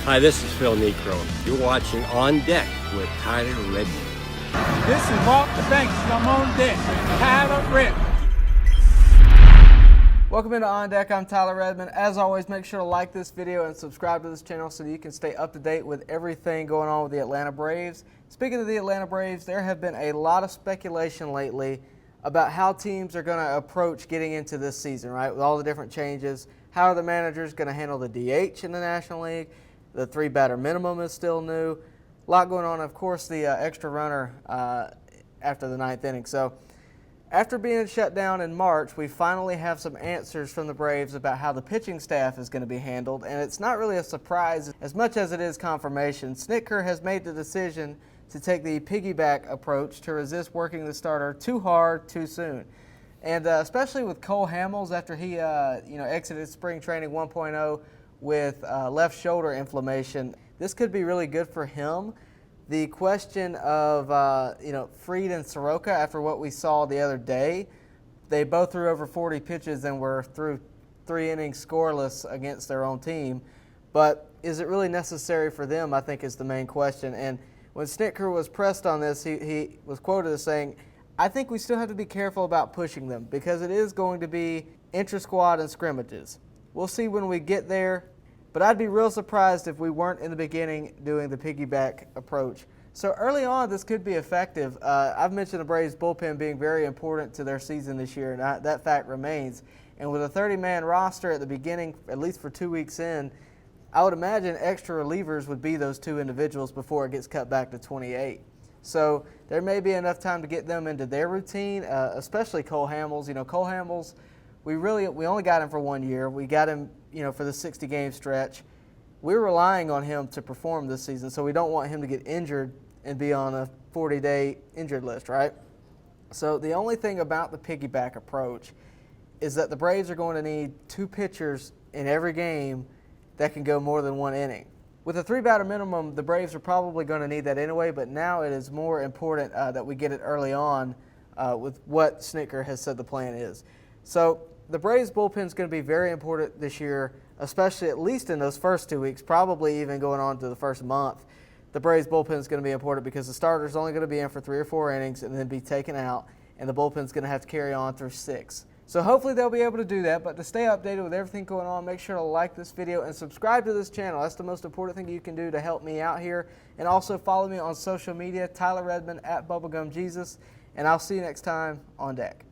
Hi, this is Phil Necro. You're watching On Deck with Tyler Redmond. This is Walk the Banks. I'm on deck. Tyler Redmond. Welcome into On Deck. I'm Tyler Redmond. As always, make sure to like this video and subscribe to this channel so that you can stay up to date with everything going on with the Atlanta Braves. Speaking of the Atlanta Braves, there have been a lot of speculation lately about how teams are going to approach getting into this season, right? With all the different changes. How are the managers going to handle the DH in the National League? The 3-batter minimum is still new. A lot going on. Of course, the extra runner after the 9th inning. So after being shut down in March, we finally have some answers from the Braves about how the pitching staff is going to be handled. And it's not really a surprise as much as it is confirmation. Snitker has made the decision to take the piggyback approach to resist working the starter too hard too soon. And especially with Cole Hamels after he exited spring training 1.0 with left shoulder inflammation, this could be really good for him. The question of Fried and Soroka, after what we saw the other day, they both threw over 40 pitches and were through 3 innings scoreless against their own team. But is it really necessary for them, I think, is the main question. And when Snitker was pressed on this, he was quoted as saying, "I think we still have to be careful about pushing them because it is going to be intra-squad and scrimmages. We'll see when we get there, but I'd be real surprised if we weren't in the beginning doing the piggyback approach." So early on, this could be effective. I've mentioned the Braves bullpen being very important to their season this year, and that fact remains. And with a 30-man roster at the beginning, at least for 2 weeks in, I would imagine extra relievers would be those 2 individuals before it gets cut back to 28. So there may be enough time to get them into their routine, especially Cole Hamels. Cole Hamels, we only got him for 1 year. We got him, for the 60-game stretch. We're relying on him to perform this season, so we don't want him to get injured and be on a 40-day injured list, right? So the only thing about the piggyback approach is that the Braves are going to need 2 pitchers in every game that can go more than 1 inning. With a 3-batter minimum, the Braves are probably going to need that anyway, but now it is more important that we get it early on with what Snitker has said the plan is. So the Braves bullpen is going to be very important this year, especially at least in those first 2 weeks, probably even going on to the first month. The Braves bullpen is going to be important because the starter is only going to be in for 3 or 4 innings and then be taken out, and the bullpen is going to have to carry on through 6. So hopefully they'll be able to do that, but to stay updated with everything going on, make sure to like this video and subscribe to this channel. That's the most important thing you can do to help me out here. And also follow me on social media, Tyler Redmond @BubblegumJesus, and I'll see you next time on Deck.